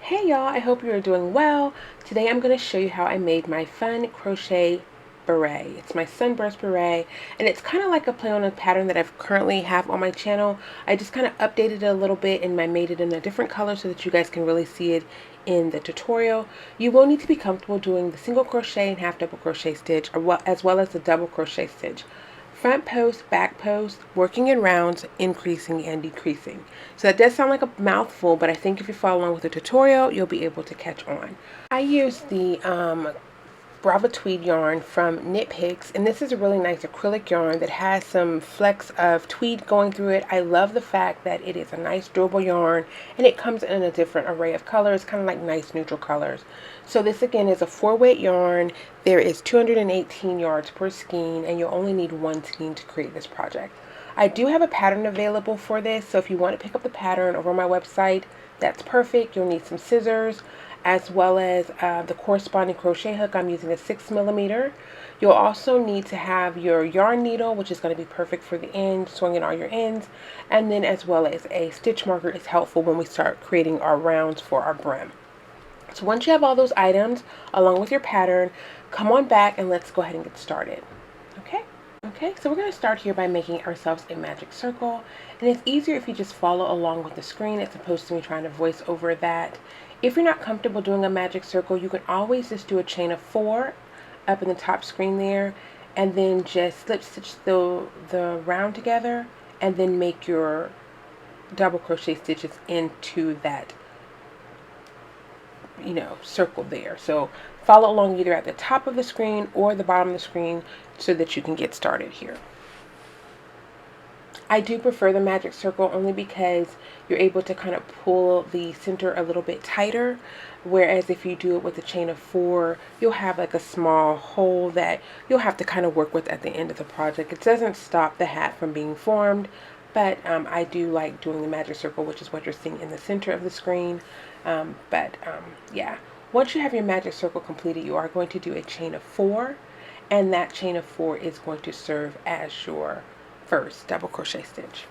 Hey y'all, I hope you're doing well. Today I'm going to show you how I made my fun crochet beret. It's my Sunburst beret, and it's kind of like a play on a pattern that I currently have on my channel. I just kind of updated it a little bit and I made it in a different color so that you guys can really see it in the tutorial. You will need to be comfortable doing the single crochet and half double crochet stitch, as well as the double crochet stitch. Front post, back post, working in rounds, increasing and decreasing. So that does sound like a mouthful, but I think if you follow along with the tutorial, you'll be able to catch on. I use the Brava tweed yarn from Knit Picks, and this is a really nice acrylic yarn that has some flecks of tweed going through it. I love the fact that it is a nice durable yarn and it comes in a different array of colors, kind of like nice neutral colors. So this again is a 4-weight yarn. There is 218 yards per skein, and you'll only need one skein to create this project. I do have a pattern available for this, so if you want to pick up the pattern over on my website, that's perfect. You'll need some scissors, as well as the corresponding crochet hook. I'm using a 6mm. You'll also need to have your yarn needle, which is going to be perfect for the end, swinging all your ends, and then as well as a stitch marker is helpful when we start creating our rounds for our brim. So once you have all those items along with your pattern, come on back and let's go ahead and get started. Okay, so we're going to start here by making ourselves a magic circle, and it's easier if you just follow along with the screen as opposed to me trying to voice over that. If you're not comfortable doing a magic circle, you can always just do a chain of 4 up in the top screen there, and then just slip stitch the round together and then make your double crochet stitches into that circle there. So follow along either at the top of the screen or the bottom of the screen so that you can get started here. I do prefer the magic circle only because you're able to kind of pull the center a little bit tighter, whereas if you do it with a chain of 4, you'll have like a small hole that you'll have to kind of work with at the end of the project. It doesn't stop the hat from being formed, but I do like doing the magic circle, which is what you're seeing in the center of the screen. Yeah, once you have your magic circle completed, you are going to do a chain of 4, and that chain of 4 is going to serve as your first double crochet stitch.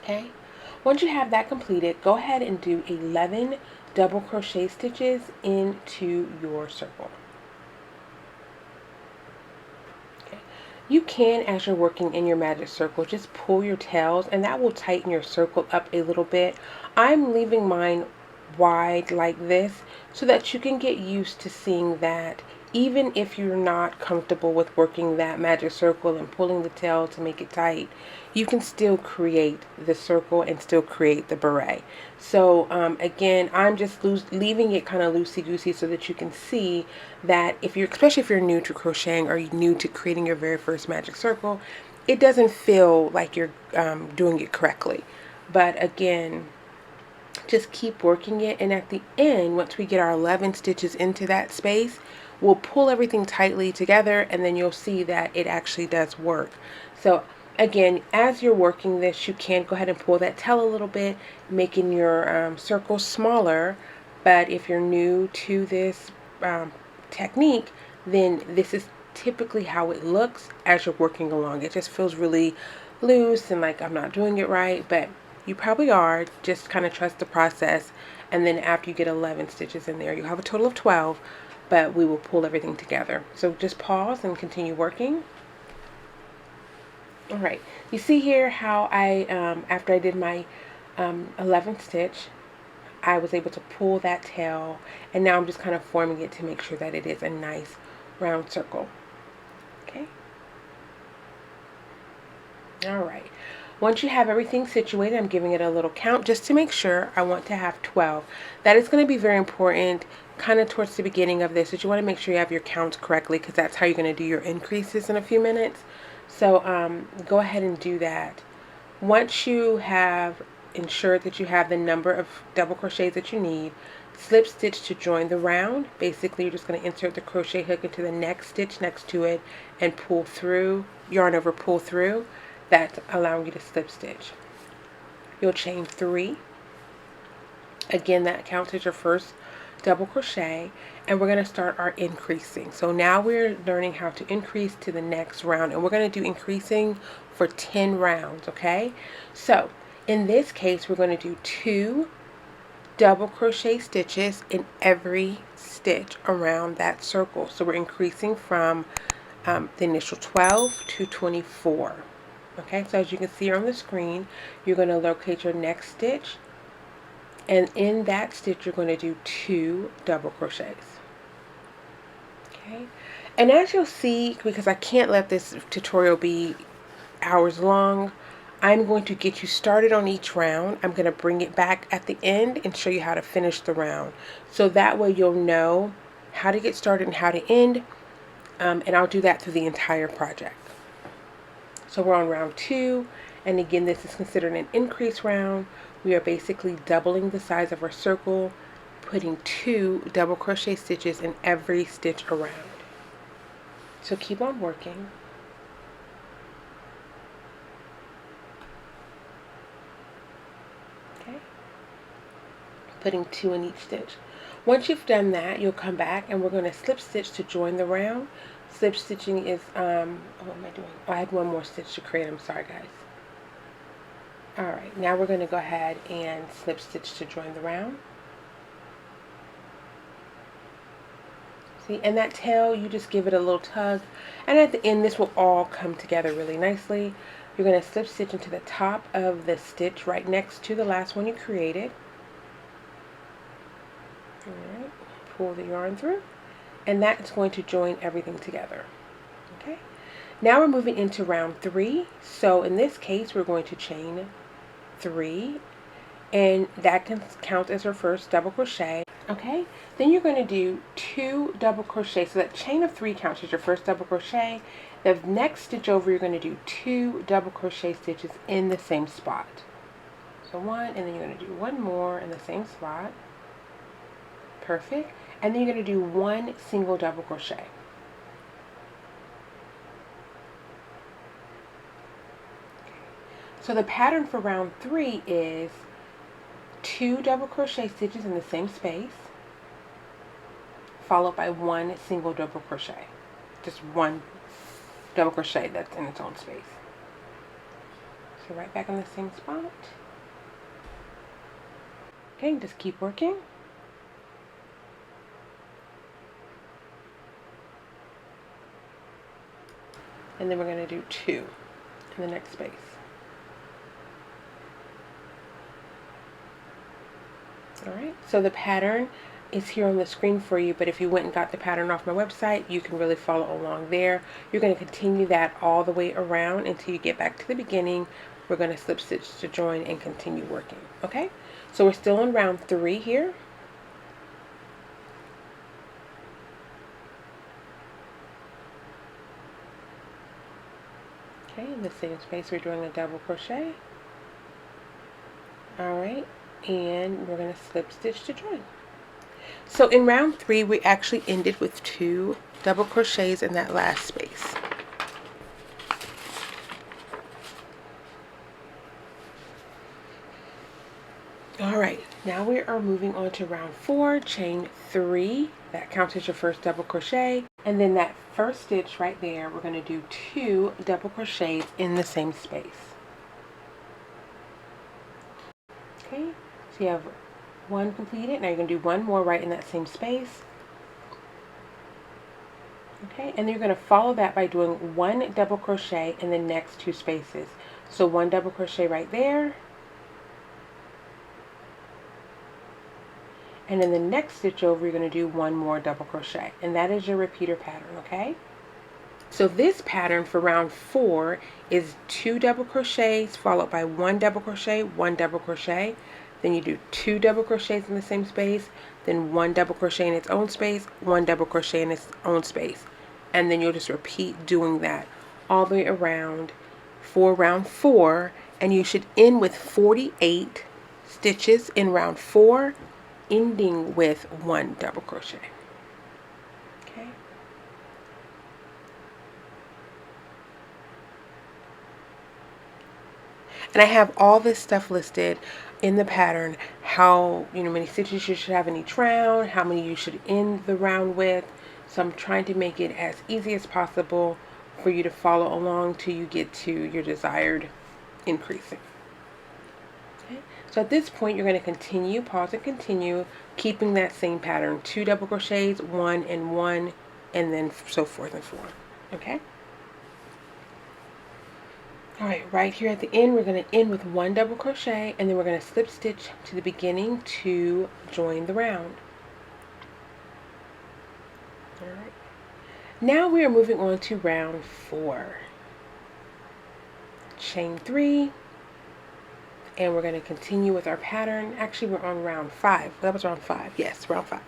Okay, once you have that completed, go ahead and do 11 double crochet stitches into your circle. You can, as you're working in your magic circle, just pull your tails and that will tighten your circle up a little bit. I'm leaving mine wide like this so that you can get used to seeing that even if you're not comfortable with working that magic circle and pulling the tail to make it tight, you can still create the circle and still create the beret. So again, I'm just leaving it kind of loosey-goosey so that you can see that especially if you're new to crocheting or you're new to creating your very first magic circle, it doesn't feel like you're doing it correctly. But again, just keep working it, and at the end, once we get our 11 stitches into that space, we'll pull everything tightly together, and then you'll see that it actually does work. So again, as you're working this, you can go ahead and pull that tail a little bit, making your circle smaller. But if you're new to this technique, then this is typically how it looks as you're working along. It just feels really loose and like I'm not doing it right, but you probably are. Just kind of trust the process, and then after you get 11 stitches in there, you'll have a total of 12, but we will pull everything together. So just pause and continue working. All right, you see here how I after I did my 11th stitch, I was able to pull that tail, and now I'm just kind of forming it to make sure that it is a nice round circle. Okay, all right. Once you have everything situated, I'm giving it a little count just to make sure. I want to have 12. That is going to be very important kind of towards the beginning of this. That you want to make sure you have your counts correctly, because that's how you're going to do your increases in a few minutes. So go ahead and do that. Once you have ensured that you have the number of double crochets that you need, slip stitch to join the round. Basically, you're just going to insert the crochet hook into the next stitch next to it and pull through, yarn over, pull through. That's allowing you to slip stitch. You'll chain 3. Again, that counts as your first double crochet, and we're going to start our increasing. So now we're learning how to increase to the next round, and we're going to do increasing for 10 rounds. Okay, so in this case, we're going to do 2 double crochet stitches in every stitch around that circle. So we're increasing from the initial 12 to 24. Okay, so as you can see on the screen, you're going to locate your next stitch, and in that stitch you're going to do 2 double crochets. Okay, and as you'll see, because I can't let this tutorial be hours long, I'm going to get you started on each round. I'm going to bring it back at the end and show you how to finish the round. So that way you'll know how to get started and how to end. And I'll do that through the entire project. So we're on round 2. And again, this is considered an increase round. We are basically doubling the size of our circle, putting 2 double crochet stitches in every stitch around. So keep on working. Putting 2 in each stitch. Once you've done that, you'll come back and we're going to slip stitch to join the round. Slip stitching is what am I doing? Oh, I had one more stitch to create. I'm sorry, guys. Alright, now we're going to go ahead and slip stitch to join the round. See, and that tail, you just give it a little tug, and at the end this will all come together really nicely. You're going to slip stitch into the top of the stitch right next to the last one you created. Alright, pull the yarn through, and that's going to join everything together. Okay, now we're moving into round 3. So in this case, we're going to chain 3, and that can count as our first double crochet. Okay, then you're going to do 2 double crochets. So that chain of 3 counts as your first double crochet. The next stitch over, you're going to do 2 double crochet stitches in the same spot. So 1, and then you're going to do 1 more in the same spot. Perfect. And then you're going to do 1 single double crochet. So the pattern for round 3 is 2 double crochet stitches in the same space, followed by 1 single double crochet. Just 1 double crochet that's in its own space. So right back in the same spot. Okay, just keep working. And then we're going to do 2 in the next space. Alright, so the pattern is here on the screen for you, but if you went and got the pattern off my website, you can really follow along there. You're going to continue that all the way around until you get back to the beginning. We're going to slip stitch to join and continue working. Okay, so we're still in round 3 here. Okay, in the same space we're doing a double crochet. Alright, and we're going to slip stitch to join. So in round 3 we actually ended with 2 double crochets in that last space. Alright, now we are moving on to round 4, chain 3, that counts as your first double crochet, and then that first stitch right there, we're going to do 2 double crochets in the same space. Okay, so you have 1 completed. Now you're going to do 1 more right in that same space. Okay, and then you're going to follow that by doing 1 double crochet in the next 2 spaces. So 1 double crochet right there, and in the next stitch over you're going to do 1 more double crochet, and that is your repeater pattern. Okay, so this pattern for round 4 is 2 double crochets followed by 1 double crochet, 1 double crochet, then you do 2 double crochets in the same space, then 1 double crochet in its own space, 1 double crochet in its own space, and then you'll just repeat doing that all the way around for round 4, and you should end with 48 stitches in round 4, ending with 1 double crochet. Okay, and I have all this stuff listed in the pattern, how many stitches you should have in each round, how many you should end the round with. So I'm trying to make it as easy as possible for you to follow along till you get to your desired increasing. Okay. So at this point, you're going to continue, pause and continue, keeping that same pattern. 2 double crochets, 1 and 1, and then so forth and so on. Okay. All right, right here at the end, we're going to end with 1 double crochet, and then we're going to slip stitch to the beginning to join the round. All right. Now we are moving on to round 4. Chain 3, and we're going to continue with our pattern. Actually, we're on round 5. That was round 5. Yes, round 5.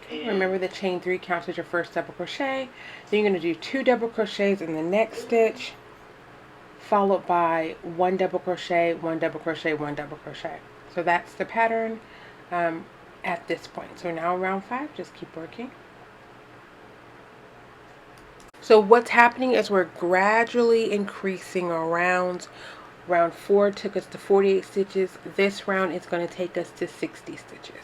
Okay, remember the chain 3 counts as your first double crochet. Then you're going to do 2 double crochets in the next stitch, followed by 1 double crochet, 1 double crochet, 1 double crochet. So that's the pattern at this point. So now round 5, just keep working. So what's happening is we're gradually increasing our rounds. Round 4 took us to 48 stitches. This round is going to take us to 60 stitches.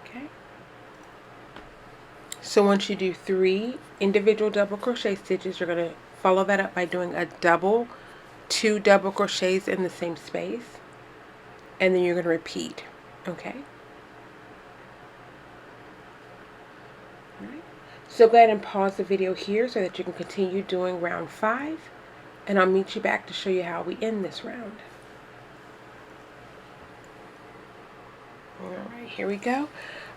Okay. So once you do 3 individual double crochet stitches, you're going to follow that up by doing a double, 2 double crochets in the same space, and then you're going to repeat. Okay. All right. So go ahead and pause the video here so that you can continue doing round 5, and I'll meet you back to show you how we end this round. All right, here we go.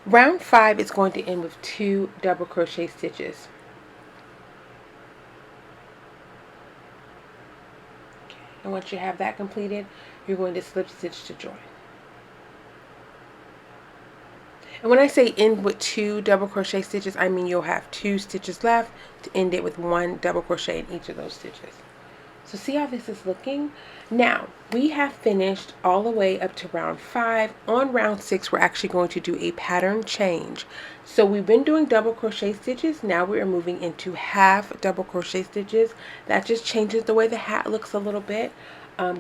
Round 5 is going to end with 2 double crochet stitches. Okay. And once you have that completed, you're going to slip stitch to join. And when I say end with 2 double crochet stitches, I mean you'll have 2 stitches left to end it with 1 double crochet in each of those stitches. So see how this is looking? Now, we have finished all the way up to round 5. On round 6, we're actually going to do a pattern change. So we've been doing double crochet stitches. Now we are moving into half double crochet stitches. That just changes the way the hat looks a little bit.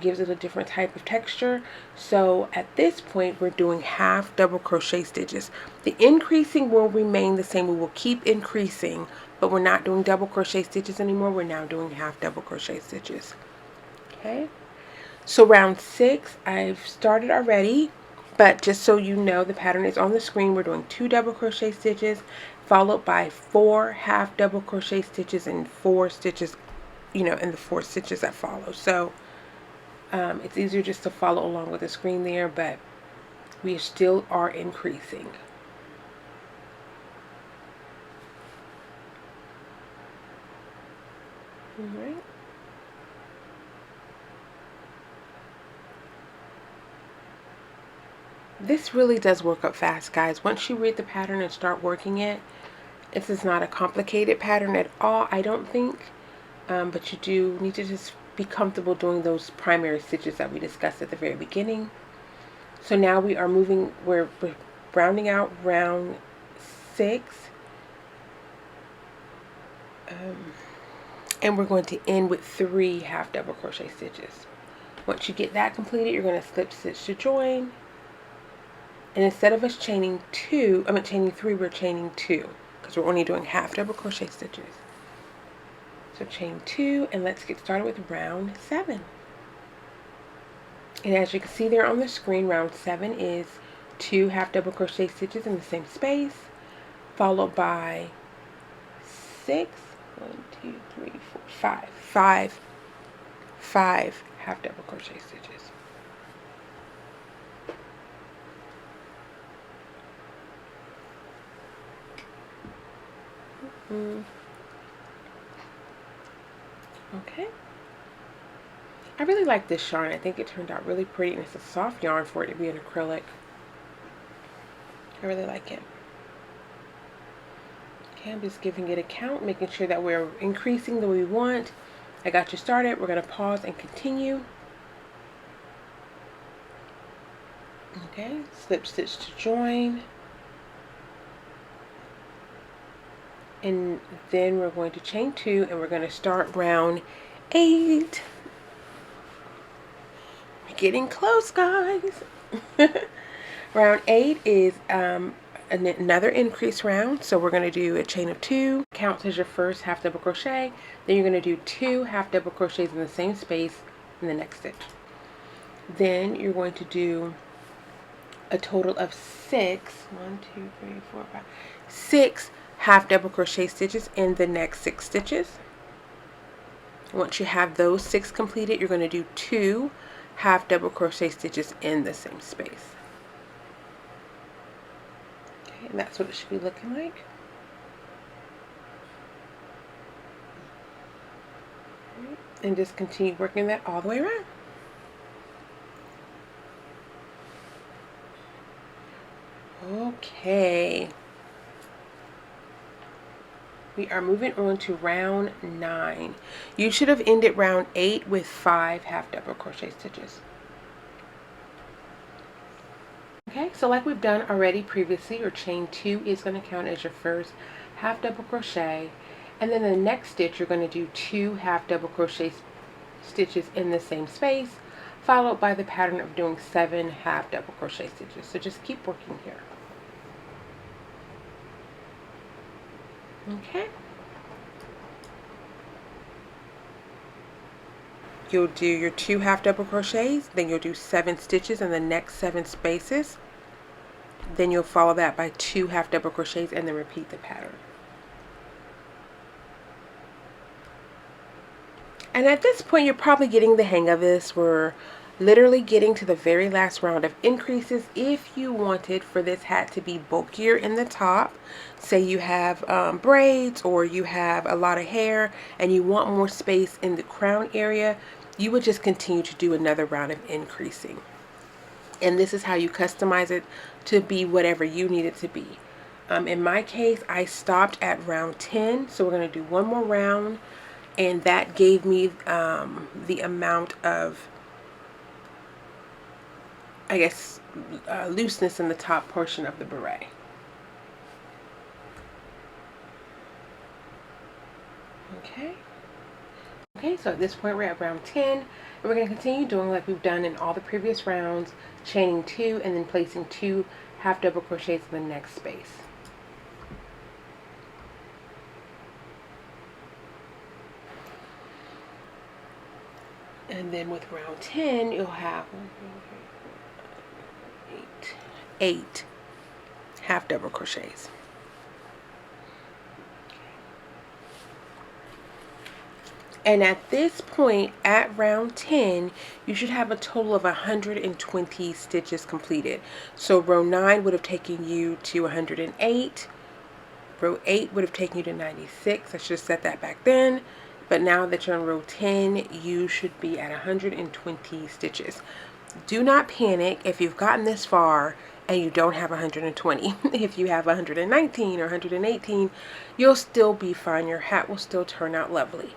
Gives it a different type of texture. So at this point, we're doing half double crochet stitches. The increasing will remain the same. We will keep increasing, but we're not doing double crochet stitches anymore. We're now doing half double crochet stitches. Okay, so round 6 I've started already, but just so you know, the pattern is on the screen. We're doing 2 double crochet stitches followed by 4 half double crochet stitches and 4 stitches, in the 4 stitches that follow. So it's easier just to follow along with the screen there, but we still are increasing. All right. This really does work up fast, guys. Once you read the pattern and start working it, this is not a complicated pattern at all, I don't think. But you do need to just be comfortable doing those primary stitches that we discussed at the very beginning. So now we are moving, we're rounding out round 6. And we're going to end with 3 half double crochet stitches. Once you get that completed, you're going to slip stitch to join. And instead of us chaining 3, we're chaining 2 because we're only doing half double crochet stitches. So chain 2, and let's get started with round 7. And as you can see there on the screen, round 7 is 2 half double crochet stitches in the same space, followed by 6, 1, 2, 3, 4, 5 half double crochet stitches. Okay. I really like this yarn. I think it turned out really pretty, and it's a soft yarn for it to be an acrylic. I really like it. Okay, I'm just giving it a count, making sure that we're increasing the way we want. I got you started. We're going to pause and continue. Okay, slip stitch to join. And then we're going to chain 2, and we're going to start round 8. We're getting close, guys. Round 8 is another increase round. So we're going to do a chain of 2, counts as your first half double crochet. Then you're going to do 2 half double crochets in the same space in the next stitch. Then you're going to do a total of 6, 1, 2, 3, 4, 5, 6 half double crochet stitches in the next 6 stitches. Once you have those 6 completed, you're going to do 2 half double crochet stitches in the same space. Okay, and that's what it should be looking like. And just continue working that all the way around. Okay. We are moving on to round 9. You should have ended round 8 with 5 half double crochet stitches. Okay, so like we've done already previously, your chain 2 is going to count as your first half double crochet, and then the next stitch you're going to do 2 half double crochet stitches in the same space, followed by the pattern of doing 7 half double crochet stitches. So just keep working here. Okay. You'll do your 2 half double crochets, then you'll do 7 stitches in the next 7 spaces. Then you'll follow that by 2 half double crochets and then repeat the pattern. And at this point, you're probably getting the hang of this. We're literally getting to the very last round of increases. If you wanted for this hat to be bulkier in the top, say you have braids or you have a lot of hair and you want more space in the crown area, you would just continue to do another round of increasing. And this is how you customize it to be whatever you need it to be. In my case, I stopped at round 10, so we're going to do one more round, and that gave me the amount of, I guess, looseness in the top portion of the beret. Okay, so at this point we're at round 10, and we're going to continue doing like we've done in all the previous rounds, chaining 2 and then placing 2 half double crochets in the next space. And then with round 10, you'll have 8 half double crochets. And at this point, at round 10, you should have a total of 120 stitches completed. So row 9 would have taken you to 108. Row 8 would have taken you to 96. I should have set that back then. But now that you're on row 10, you should be at 120 stitches. Do not panic if you've gotten this far and you don't have 120. If you have 119 or 118, you'll still be fine. Your hat will still turn out lovely.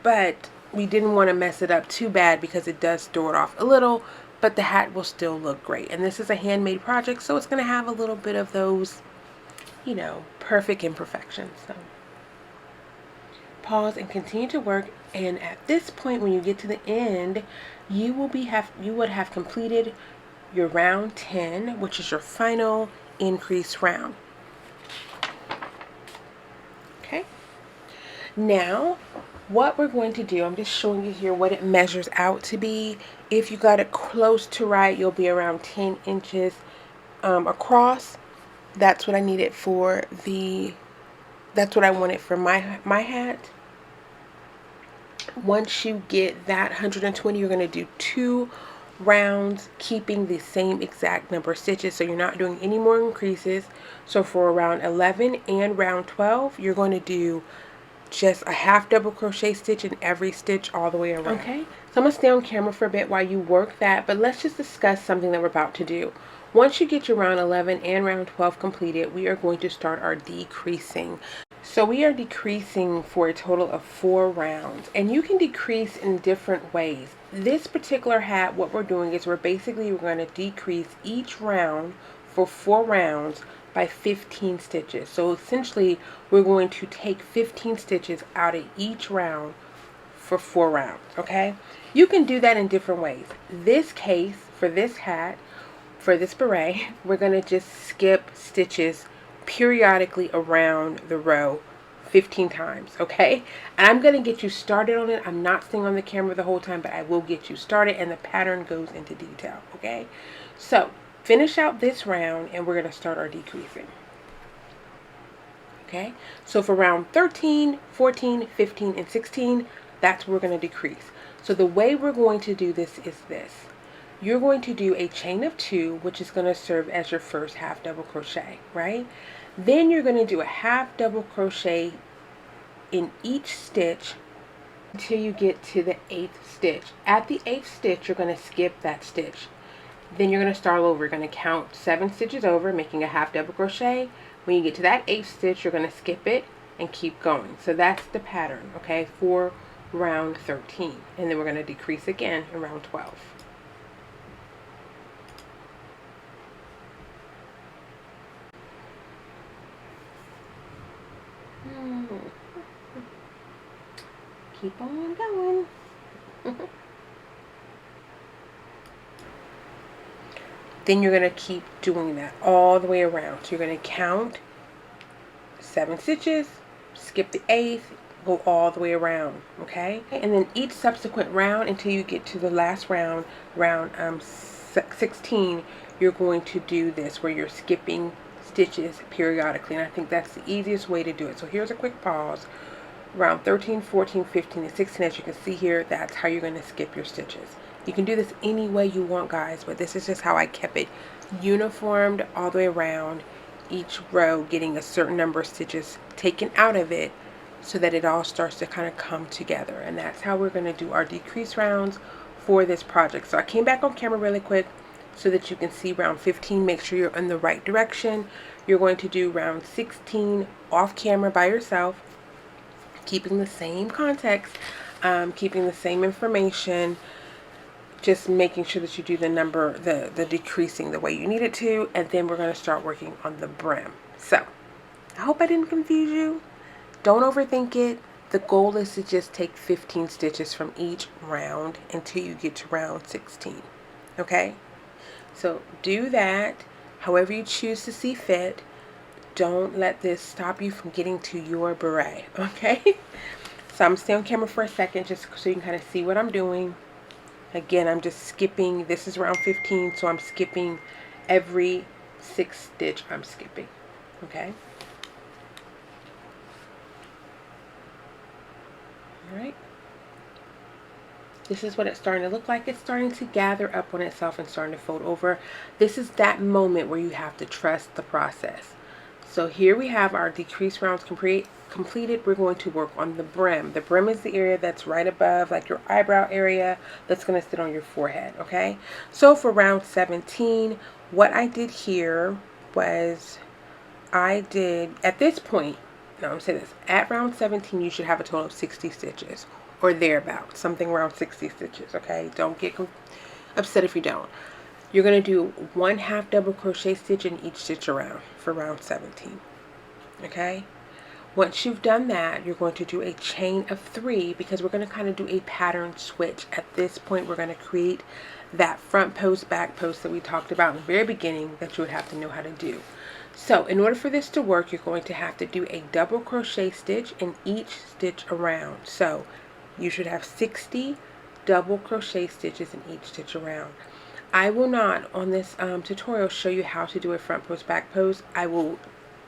But we didn't want to mess it up too bad because it does throw it off a little, but the hat will still look great. And this is a handmade project, so it's going to have a little bit of those, you know, perfect imperfections. So pause and continue to work, and at this point when you get to the end, you would have completed your round 10, which is your final increase round. Okay, now what we're going to do, I'm just showing you here what it measures out to be. If you got it close to right, you'll be around 10 inches across. That's what I needed for that's what I wanted for my hat. Once you get that 120, you're going to do 2 rounds, keeping the same exact number of stitches, so you're not doing any more increases. So for round 11 and round 12, you're going to do just a half double crochet stitch in every stitch all the way around. Okay, so I'm going to stay on camera for a bit while you work that, but let's just discuss something that we're about to do. Once you get your round 11 and round 12 completed, we are going to start our decreasing. So we are decreasing for a total of 4 rounds, and you can decrease in different ways. This particular hat, what we're doing is we're going to decrease each round for 4 rounds by 15 stitches. So essentially we're going to take 15 stitches out of each round for 4 rounds. Okay, you can do that in different ways. This case, for this hat, for this beret, we're going to just skip stitches periodically around the row 15 times, okay? And I'm going to get you started on it. I'm not staying on the camera the whole time, but I will get you started, and the pattern goes into detail, okay? So finish out this round and we're going to start our decreasing. Okay, so for round 13, 14, 15, and 16, that's where we're going to decrease. So the way we're going to do this is this. You're going to do a chain of 2, which is going to serve as your first half double crochet, right? Then you're going to do a half double crochet in each stitch until you get to the 8th stitch. At the 8th stitch, you're going to skip that stitch. Then you're going to start over. You're going to count 7 stitches over, making a half double crochet. When you get to that 8th stitch, you're going to skip it and keep going. So that's the pattern, okay, for round 13. And then we're going to decrease again in round 12. Keep on going. Then you're going to keep doing that all the way around. So you're going to count 7 stitches, skip the 8th, go all the way around, okay? And then each subsequent round until you get to the last round, round 16, you're going to do this where you're skipping stitches periodically. And I think that's the easiest way to do it. So here's a quick pause. Round 13, 14, 15, and 16, as you can see here, that's how you're going to skip your stitches. You can do this any way you want, guys, but this is just how I kept it uniformed all the way around, each row getting a certain number of stitches taken out of it so that it all starts to kind of come together. And that's how we're going to do our decrease rounds for this project. So I came back on camera really quick so that you can see round 15. Make sure you're in the right direction. You're going to do round 16 off camera by yourself, keeping the same context, keeping the same information, just making sure that you do the number, the decreasing the way you need it to, and then we're going to start working on the brim. So I hope I didn't confuse you. Don't overthink it. The goal is to just take 15 stitches from each round until you get to round 16. Okay? So do that however you choose to see fit. Don't let this stop you from getting to your beret. Okay? So I'm staying on camera for a second just so you can kind of see what I'm doing. Again, I'm just skipping. This is round 15, so I'm skipping every 6 stitch. I'm skipping. Okay? Alright. This is what it's starting to look like. It's starting to gather up on itself and starting to fold over. This is that moment where you have to trust the process. So here we have our decrease rounds completed. We're going to work on the brim. The brim is the area that's right above, like your eyebrow area, that's going to sit on your forehead, okay? So for round 17, what I did here was at this point, no, I'm going to say this, at round 17, you should have a total of 60 stitches or thereabouts, something around 60 stitches, okay? Don't get upset if you don't. You're going to do 1 half double crochet stitch in each stitch around for round 17, okay? Once you've done that, you're going to do a chain of 3 because we're going to kind of do a pattern switch. At this point, we're going to create that front post, back post that we talked about in the very beginning that you would have to know how to do. So in order for this to work, you're going to have to do a double crochet stitch in each stitch around. So you should have 60 double crochet stitches in each stitch around. I will not on this tutorial show you how to do a front post, back post. I will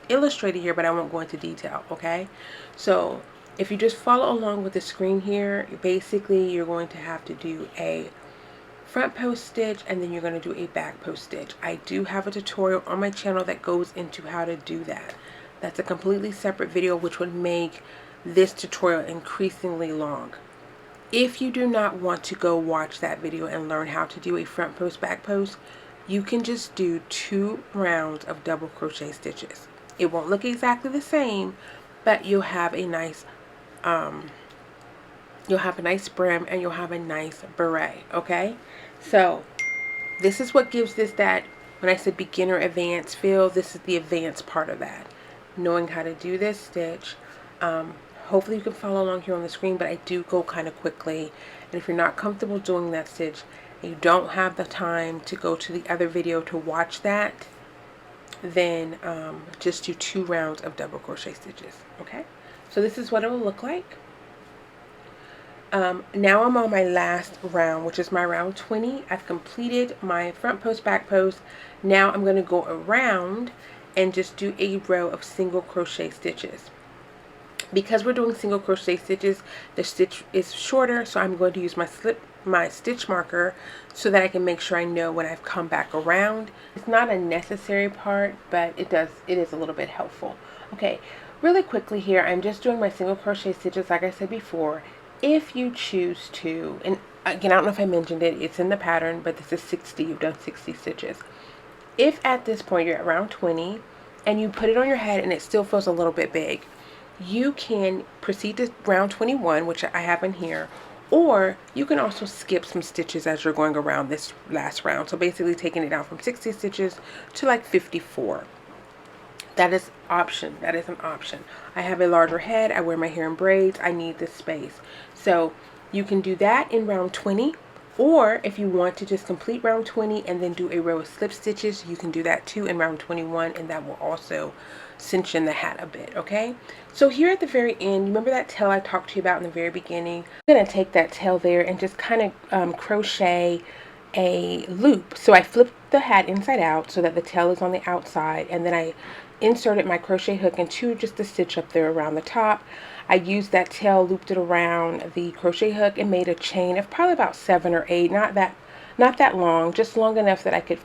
illustrate it here, but I won't go into detail, okay? So if you just follow along with the screen here, basically you're going to have to do a front post stitch and then you're going to do a back post stitch. I do have a tutorial on my channel that goes into how to do that. That's a completely separate video, which would make this tutorial increasingly long. If you do not want to go watch that video and learn how to do a front post, back post, you can just do 2 rounds of double crochet stitches. It won't look exactly the same, but you'll have a nice brim and you'll have a nice beret, okay? So this is what gives this that, when I said beginner advanced feel, this is the advanced part of that. Knowing how to do this stitch. Hopefully you can follow along here on the screen, but I do go kind of quickly. And if you're not comfortable doing that stitch, and you don't have the time to go to the other video to watch that, then just do 2 rounds of double crochet stitches. Okay, so this is what it will look like. Now I'm on my last round, which is my round 20. I've completed my front post, back post. Now I'm going to go around and just do a row of single crochet stitches. Because we're doing single crochet stitches, the stitch is shorter, so I'm going to use my stitch marker so that I can make sure I know when I've come back around. It's not a necessary part, but it is a little bit helpful. Okay, really quickly here, I'm just doing my single crochet stitches like I said before. If you choose to, and again, I don't know if I mentioned it, it's in the pattern, but this is 60, you've done 60 stitches. If at this point you're at round 20 and you put it on your head and it still feels a little bit big, you can proceed to round 21, which I have in here, or you can also skip some stitches as you're going around this last round. So basically taking it down from 60 stitches to like 54. That is an option. I have a larger head, I wear my hair in braids, I need this space. So you can do that in round 20, or if you want to just complete round 20 and then do a row of slip stitches, you can do that too in round 21, and that will also cinch in the hat a bit. Okay, so here at the very end, remember that tail I talked to you about in the very beginning? I'm going to take that tail there and just kind of crochet a loop. So I flipped the hat inside out so that the tail is on the outside, and then I inserted my crochet hook into just a stitch up there around the top. I used that tail, looped it around the crochet hook, and made a chain of probably about 7 or 8, not that long, just long enough that I could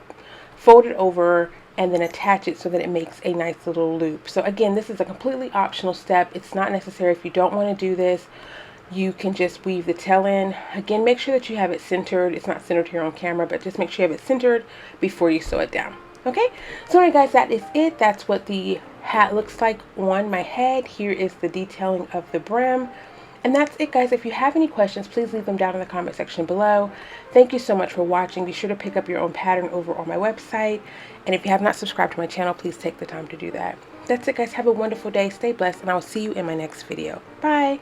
fold it over and then attach it so that it makes a nice little loop. So again, this is a completely optional step. It's not necessary. If you don't want to do this, you can just weave the tail in. Again, make sure that you have it centered. It's not centered here on camera, but just make sure you have it centered before you sew it down. Okay, so alright guys, that is it. That's what the hat looks like on my head. Here is the detailing of the brim. And that's it guys. If you have any questions, please leave them down in the comment section below. Thank you so much for watching. Be sure to pick up your own pattern over on my website. And if you have not subscribed to my channel, please take the time to do that. That's it guys. Have a wonderful day. Stay blessed, and I will see you in my next video. Bye.